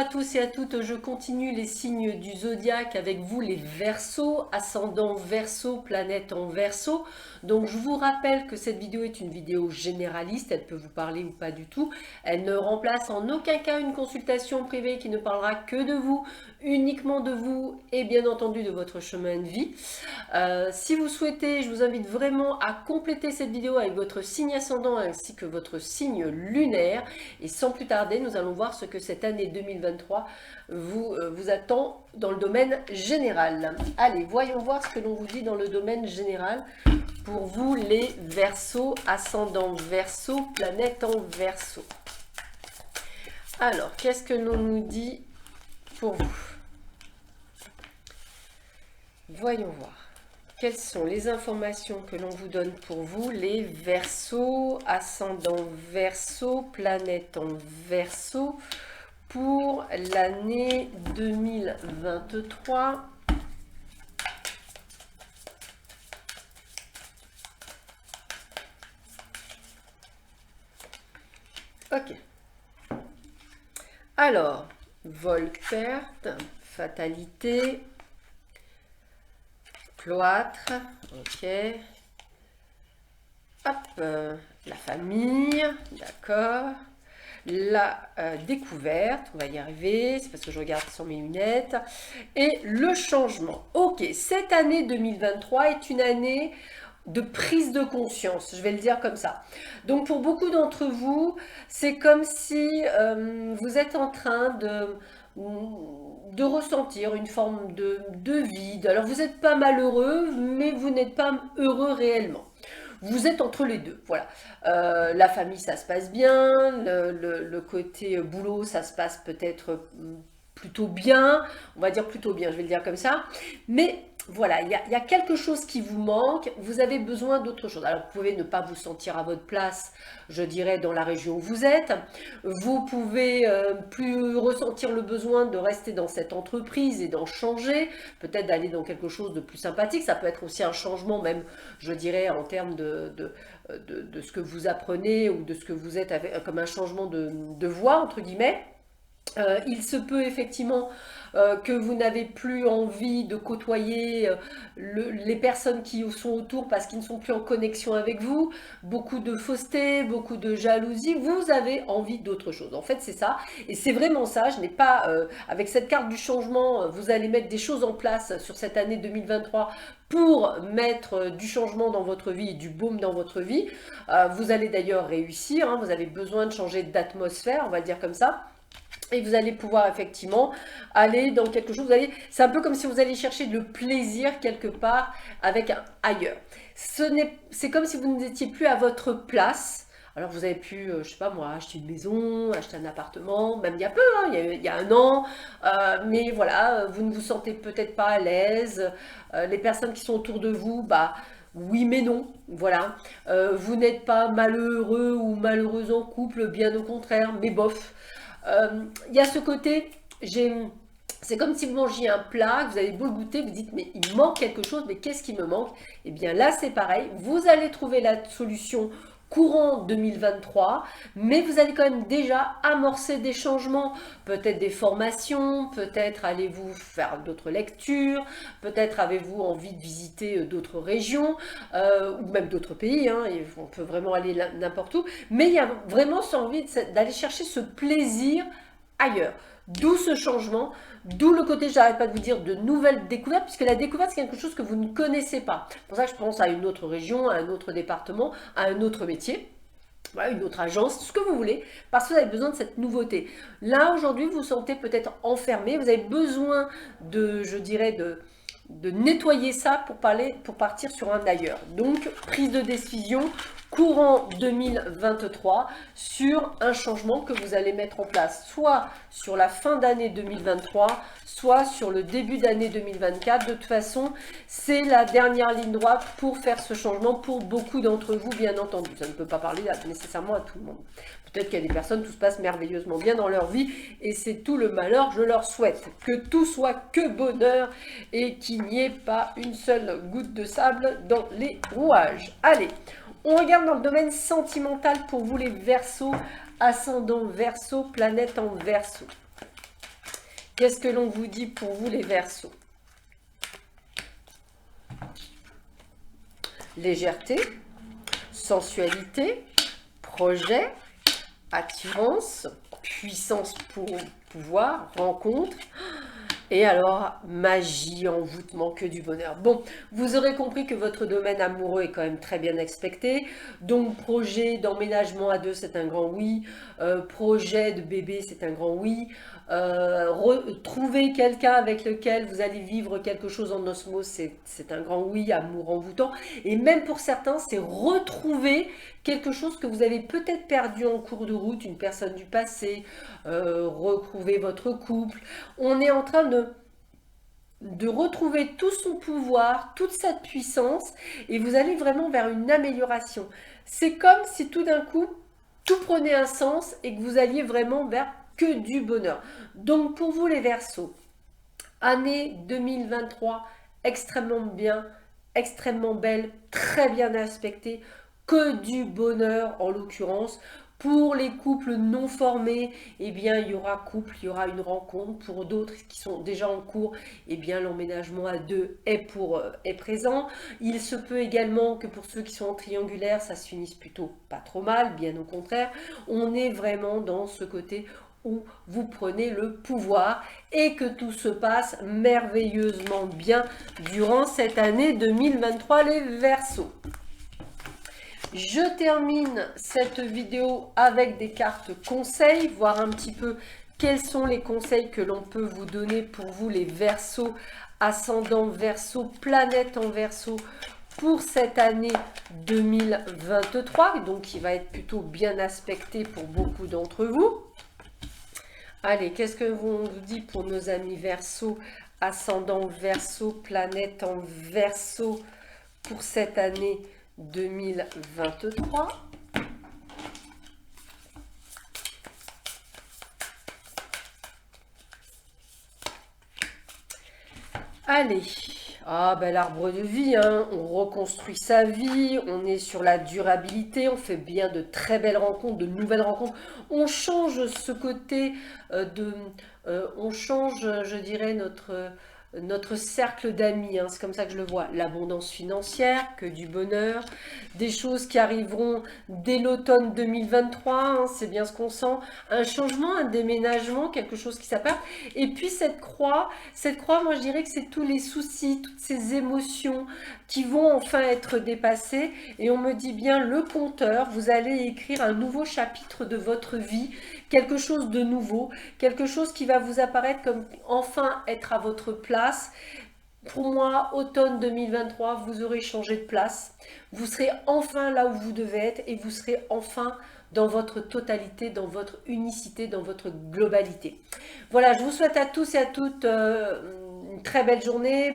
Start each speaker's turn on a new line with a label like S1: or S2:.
S1: à tous et à toutes, je continue les signes du zodiaque avec vous les Verseaux, ascendant Verseau, planète en Verseau. Donc je vous rappelle que cette vidéo est une vidéo généraliste, elle peut vous parler ou pas du tout. Elle ne remplace en aucun cas une consultation privée qui ne parlera que de vous, uniquement de vous et bien entendu de votre chemin de vie. Si vous souhaitez, je vous invite vraiment à compléter cette vidéo avec votre signe ascendant ainsi que votre signe lunaire. Et sans plus tarder, nous allons voir ce que cette année 2023 vous attend dans le domaine général. Allez, voyons voir ce que l'on vous dit dans le domaine général pour vous les Verseaux, ascendant Verseau, planète en Verseau. Alors, qu'est-ce que l'on nous dit pour vous? Voyons voir. Quelles sont les informations que l'on vous donne pour vous, les Verseaux, ascendant Verseau, planète en Verseau, pour l'année 2023. Ok. Alors, vol-perte, fatalité, cloître, ok. Hop, la famille, d'accord. La découverte, on va y arriver, c'est parce que je regarde sans mes lunettes. Et le changement. Ok, cette année 2023 est une année de prise de conscience, je vais le dire comme ça. Donc pour beaucoup d'entre vous, c'est comme si vous êtes en train de ressentir une forme de vide. Alors vous n'êtes pas malheureux, mais vous n'êtes pas heureux réellement. Vous êtes entre les deux, voilà. La famille, ça se passe bien, le côté boulot, ça se passe peut-être plutôt bien, on va dire plutôt bien, je vais le dire comme ça. Mais voilà, il y a quelque chose qui vous manque, vous avez besoin d'autre chose. Alors, vous pouvez ne pas vous sentir à votre place, je dirais, dans la région où vous êtes. Vous pouvez plus ressentir le besoin de rester dans cette entreprise et d'en changer, peut-être d'aller dans quelque chose de plus sympathique. Ça peut être aussi un changement, même, je dirais, en termes de ce que vous apprenez ou de ce que vous êtes, comme un changement de voie, entre guillemets. Il se peut effectivement que vous n'avez plus envie de côtoyer les personnes qui sont autour parce qu'ils ne sont plus en connexion avec vous, beaucoup de fausseté, beaucoup de jalousie, vous avez envie d'autre chose. En fait, c'est ça, et c'est vraiment ça. Je n'ai pas, avec cette carte du changement, vous allez mettre des choses en place sur cette année 2023 pour mettre du changement dans votre vie et du baume dans votre vie. Vous allez d'ailleurs réussir, hein, vous avez besoin de changer d'atmosphère, on va le dire comme ça. Et vous allez pouvoir effectivement aller dans quelque chose, c'est un peu comme si vous alliez chercher le plaisir quelque part avec ailleurs. C'est comme si vous n'étiez plus à votre place. Alors vous avez pu, je sais pas moi, acheter une maison, acheter un appartement, même il y a peu, hein, il y a un an, mais voilà, vous ne vous sentez peut-être pas à l'aise. Les personnes qui sont autour de vous, bah oui mais non, voilà. Vous n'êtes pas malheureux ou malheureuse en couple, bien au contraire, mais bof. Il y a ce côté, c'est comme si vous mangiez un plat, que vous avez beau le goûter, vous dites mais il manque quelque chose, mais qu'est-ce qui me manque? Et bien là c'est pareil, vous allez trouver la solution courant 2023, mais vous allez quand même déjà amorcer des changements, peut-être des formations, peut-être allez-vous faire d'autres lectures, peut-être avez-vous envie de visiter d'autres régions, ou même d'autres pays, hein, et on peut vraiment aller n'importe où, mais il y a vraiment cette envie d'aller chercher ce plaisir ailleurs. D'où ce changement, d'où le côté, j'arrête pas de vous dire, de nouvelles découvertes, puisque la découverte, c'est quelque chose que vous ne connaissez pas. C'est pour ça que je pense à une autre région, à un autre département, à un autre métier. Voilà, une autre agence, ce que vous voulez, parce que vous avez besoin de cette nouveauté. Là, aujourd'hui, vous vous sentez peut-être enfermé, vous avez besoin de, je dirais, de nettoyer ça pour partir sur un ailleurs. Donc, prise de décision courant 2023 sur un changement que vous allez mettre en place, soit sur la fin d'année 2023, soit sur le début d'année 2024. De toute façon, c'est la dernière ligne droite pour faire ce changement pour beaucoup d'entre vous, bien entendu. Ça ne peut pas parler nécessairement à tout le monde. Peut-être qu'il y a des personnes, tout se passe merveilleusement bien dans leur vie et c'est tout le malheur, je leur souhaite. Que tout soit que bonheur et qu'il n'y ait pas une seule goutte de sable dans les rouages. Allez, on regarde dans le domaine sentimental pour vous les Verseaux, ascendant Verseau, planète en Verseau. Qu'est-ce que l'on vous dit pour vous les Verseaux? Légèreté, sensualité, projet, attirance, puissance pour pouvoir, rencontre. Et alors, magie, envoûtement, que du bonheur. Bon, vous aurez compris que votre domaine amoureux est quand même très bien expecté. Donc, projet d'emménagement à deux, c'est un grand oui. Projet de bébé, c'est un grand oui. Trouver quelqu'un avec lequel vous allez vivre quelque chose en osmose, c'est un grand oui, amour envoûtant. Et même pour certains, c'est retrouver quelque chose que vous avez peut-être perdu en cours de route, une personne du passé, retrouver votre couple. On est en train de retrouver tout son pouvoir, toute cette puissance, et vous allez vraiment vers une amélioration. C'est comme si tout d'un coup, tout prenait un sens et que vous alliez vraiment vers que du bonheur. Donc pour vous les Verseaux, année 2023, extrêmement bien, extrêmement belle, très bien aspectée, que du bonheur en l'occurrence. Pour les couples non formés, eh bien, il y aura couple, il y aura une rencontre. Pour d'autres qui sont déjà en cours, eh bien, l'emménagement à deux est présent. Il se peut également que pour ceux qui sont en triangulaire, ça se finisse plutôt pas trop mal, bien au contraire. On est vraiment dans ce côté où vous prenez le pouvoir et que tout se passe merveilleusement bien durant cette année 2023, les Verseaux. Je termine cette vidéo avec des cartes conseils, voir un petit peu quels sont les conseils que l'on peut vous donner pour vous les Verseaux, ascendant Verseau, planète en Verseau pour cette année 2023, donc qui va être plutôt bien aspecté pour beaucoup d'entre vous. Allez, qu'est-ce que vous dit pour nos amis Verseau, ascendant Verseau, planète en Verseau pour cette année 2023. Allez, ah ben l'arbre de vie, hein. On reconstruit sa vie, on est sur la durabilité, on fait bien de très belles rencontres, de nouvelles rencontres. On change ce côté on change, je dirais, notre cercle d'amis, hein, c'est comme ça que je le vois. L'abondance financière, que du bonheur, des choses qui arriveront dès l'automne 2023, hein, c'est bien ce qu'on sent, un changement, un déménagement, quelque chose qui s'appelle. Et puis cette croix, moi je dirais que c'est tous les soucis, toutes ces émotions qui vont enfin être dépassées. Et on me dit bien, le compteur, vous allez écrire un nouveau chapitre de votre vie, quelque chose de nouveau, quelque chose qui va vous apparaître comme enfin être à votre place. Pour moi, automne 2023, vous aurez changé de place. Vous serez enfin là où vous devez être et vous serez enfin dans votre totalité, dans votre unicité, dans votre globalité. Voilà, je vous souhaite à tous et à toutes une très belle journée.